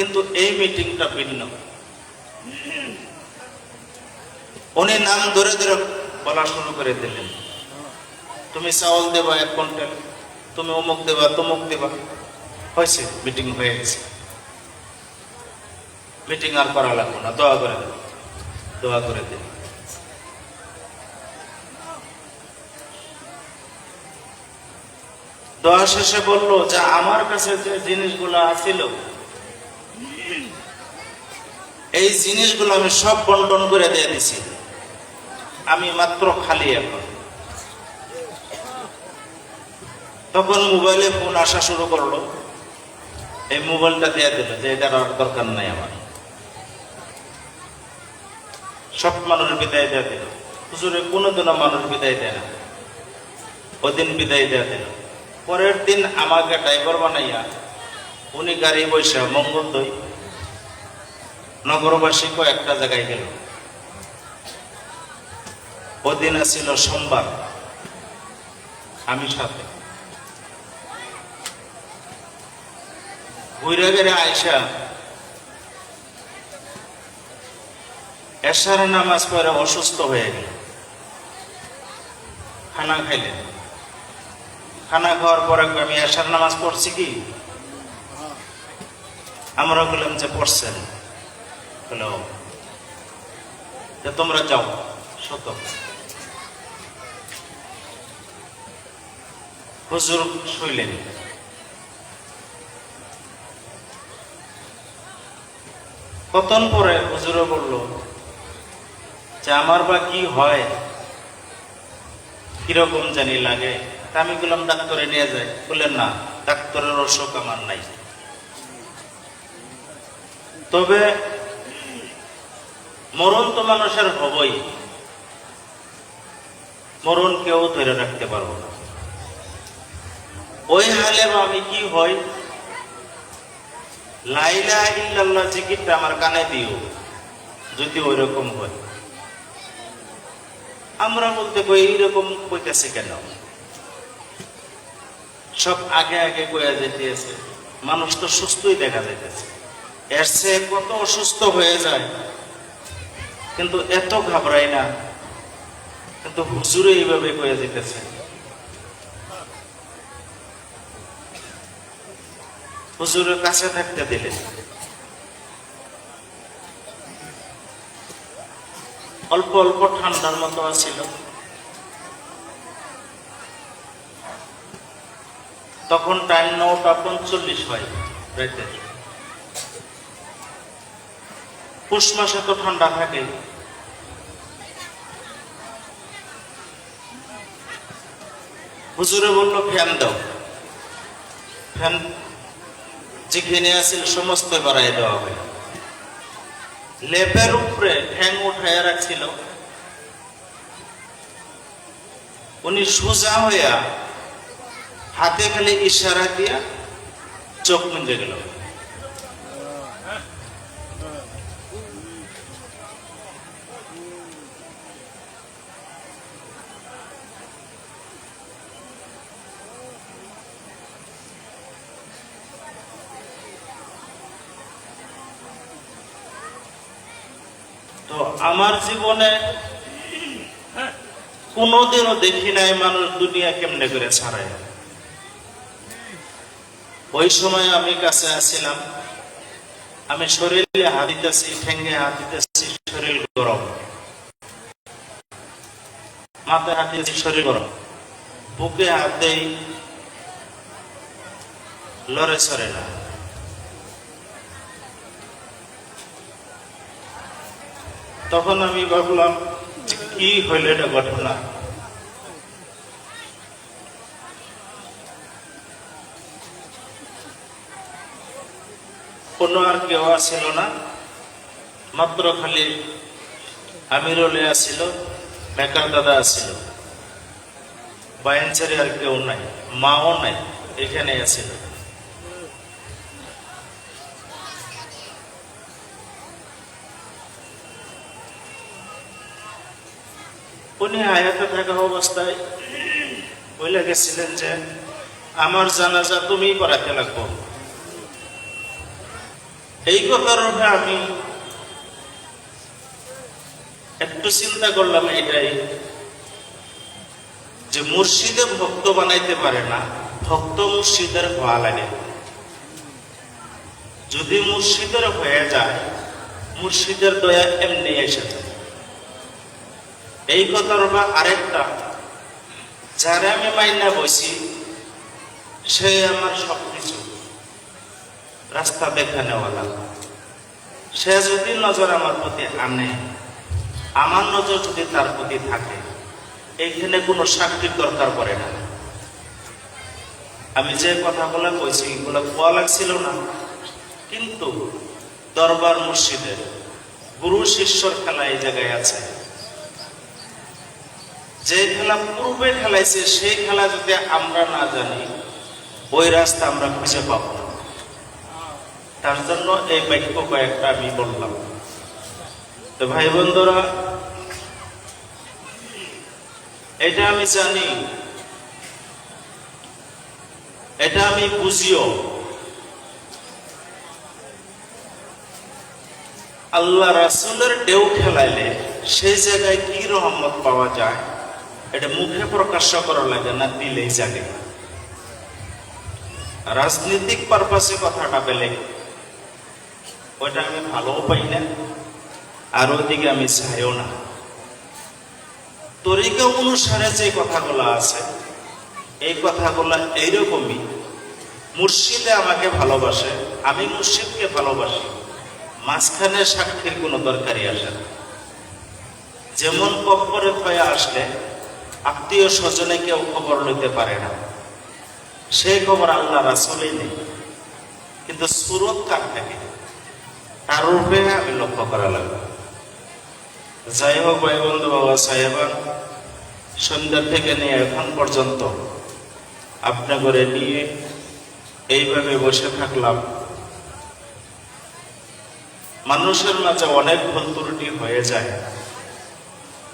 কিন্তু এই মিটিংটা ভিন্ন। উনি নাম ধরে ধরে বলা শুরু করে দিলেন, তুমি চাউল দেবা 1 কুইন্টাল, তুমি অমুক দেবা, তমুক দেবা। হয়েছে, মিটিং হয়ে গেছে। মিটিং আর করা লাগবে না, দোয়া করে দেব, দোয়া করে দেব। দোয়া শেষে বললো যে আমার কাছে যে জিনিসগুলো আছিল, এই জিনিসগুলো আমি সব বন্টন করে দিয়ে দিছি, আমি মাত্র খালি এখন। তখন মোবাইলে ফোন আসা শুরু করলো, এই মোবাইলটা দিয়ে দিল যে এটার আর দরকার নাই আমার। সব মানুষ বিদায় দিয়ে দিল। হুজুরে কোনোদিনও মানুষ বিদায় দেয় না, ওদিন বিদায় দিয়ে দিল। পরের দিন আমাকে ড্রাইভার বানাইয়া উনি গাড়ি বৈশা মঙ্গলদৈ নগরবাসী কয়েকটা জায়গায় গেল। ওদিন ছিল সোমবার, আমি সাথে। ঘুরে গেলে আয়সা এশার নামাজ পড়ে অসুস্থ হয়ে গেল। খানা খাইলেন, খানা খাওয়ার পরে আমি এশার নামাজ পড়ছি কি, আমরা বললাম যে পড়ছেন, বলো যে তোমরা যাও সত। হুজুর শুইলেন। কতক্ষণ পরে হুজুরে বলল যে আমার বা কি হয়, কিরকম জানি লাগে। আমি বললাম ডাক্তারে নিয়ে যায়। বললেন না, ডাক্তারের অসুখ আমার নাই, তবে মরণ তো মানুষের হবই, মরণ কেউ ধরে রাখতে পারবো না। ওই হালে আমি কি হয়, লা ইলাহা ইল্লাল্লাহ জিকিরটা আমার কানে দিও, যদি ওই রকম হয়। আমরা বলতে কই এইরকম কইতেছে কেন, সব আগে আগে কইয়া যেতেছে, মানুষ তো সুস্থই দেখা যাইতেছে, এর চেয়ে কত অসুস্থ হয়ে যায়, কিন্তু এত ঘাবড়াই না। কিন্তু হুজুরে এইভাবে কইয়া যেতেছে। হুজুরের কাছে থাকতে দিলেন। অল্প অল্প ঠান্ডার মতো আছিল। তখন টাইম 9:45 হয় রাতে। পুষ মাসে তো ঠান্ডা থাকে। হুজুরে বলল ফ্যান দাও। ফ্যান যেখানে আছিল সমস্ত বাড়াই দেওয়া হয়। লেপের উপরে ঠ্যাং উঠাইয়া রাখছিল। উনি সোজা হইয়া হাতে খালি ইশারা দিয়া চোখ মুঞ্জে গেল। তো আমার জীবনে কোনোদিনও দেখি নাই মানুষ দুনিয়া কেমনে করে ছাড়ায়। ওই সময় আমি কাছে আসছিলাম, আমি শরীরে হাত দিতেছি, ঠেঙ্গে হাত দিতেছি, শরীর গরম, মাথায় হাত দিয়েছি, শরীর গরম, বুকে হাত দেই, লড়ে সরে না। তখন আমি ভাবলাম কি হইল এটা ঘটনা। কোনো আর কেউ আসছিল না, মাত্র খালি আমিরুলে আসছিল, মেকার দাদা আসছিল, বায়েনচারি আর কেউ নাই, মাও নাই, এখানে আসছিল। উনি হায়াতে থাকা অবস্থায় বলে গেছিলেন যে আমার জানাজা তুমিই পড়াতে লাগবো। এই কথার উপরে আমি একটু চিন্তা করলাম এটাই, যে মুর্শিদে ভক্ত বানাইতে পারে না, ভক্ত মুর্শিদের হওয়া লাগে। যদি মুর্শিদের হয়ে যায়, মুর্শিদের দয়া এমনি এসে যায়। এই কথার উপর আরেকটা, যারে আমি মাইনা বসি সে আমার সবকিছু, রাস্তা দেখানেওয়ালা, সে যদি নজর আমার প্রতি আনে, আমার নজর যদি তার প্রতি থাকে, এইখানে কোনো সাক্ষীর দরকার পড়ে না। আমি যে কথাগুলো কইছি এগুলো কোয়া লাগছিল না, কিন্তু দরবার মুর্শিদের গুরু শিষ্যর খেলা এই জায়গায় আছে। যে খেলা পূর্বে খেলাইছে সেই খেলা যদি আমরা না জানি, ওই রাস্তা আমরা খুঁজে পাব না। তার জন্য এই বাক্য কয়েকটা আমি বললাম। তো ভাই বন্ধুরা, এটা আমি জানি, এটা আমি বুঝিও, আল্লাহ রাসূলের ঢেউ খেলাইলে সেই জায়গায় কি রহমত পাওয়া যায়, এটা মুখে প্রকাশ করা লাগে না, দিলেই জাগে। রাজনৈতিক পারপাসে কথাটা পেলে ওইটা আমি ভালোও পাই না, আর ওইদিকে আমি চাইও না। তরিকা অনুসারে যে কথাগুলো আছে, এই কথাগুলো এইরকমই। মুর্শিদে আমাকে ভালোবাসে, আমি মুর্শিদকে ভালোবাসি, মাঝখানে সাক্ষীর কোনো দরকারই আসে না। যেমন কবরে হয়ে আসলে আত্মীয় স্বজনে কেউ খবর লইতে পারে না, সেই খবর আল্লাহ রাসূলই নেই, কিন্তু সুরত কার থাকে তার রূপে আমি লক্ষ্য করা লাগবে। যাই হোক ভাই বন্ধু, বাবা সাহেবান, সন্ধ্যা থেকে নিয়ে এখন পর্যন্ত আপনা করে নিয়ে এইভাবে বসে থাকলাম। মানুষের মাঝে অনেক ভুল ত্রুটি হয়ে যায়,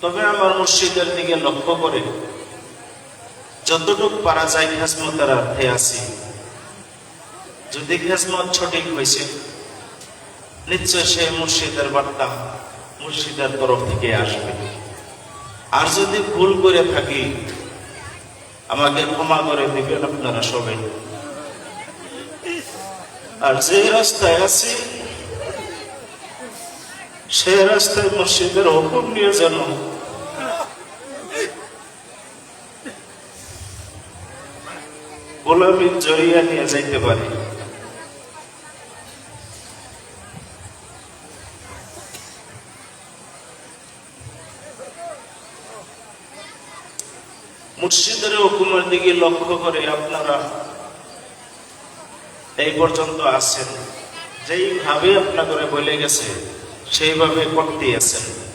তবে আমার মুর্শিদের দিকে লক্ষ্য করে যতটুকু পারা যায় খেজমতের অর্থে আছি। যদি খেজমত সঠিক হয়েছে, নিশ্চয় সে মুর্শিদের বার্তা মুর্শিদের তরফ থেকে আসবে। আর যদি ভুল করে থাকি, আমাকে ক্ষমা করে দিবেন আপনারা সবাই। আর যে রাস্তায় আছি সে রাস্তায় মুর্শিদের হুকুম নিয়ে যেন গোলামীর জড়িয়ে নিয়ে যাইতে পারি। মুর্শিদের হুকুমের দিকে লক্ষ্য করে আপনারা এই পর্যন্ত আছেন, যেইভাবে আপনারা বলে গেছে সেইভাবে করতে আছেন।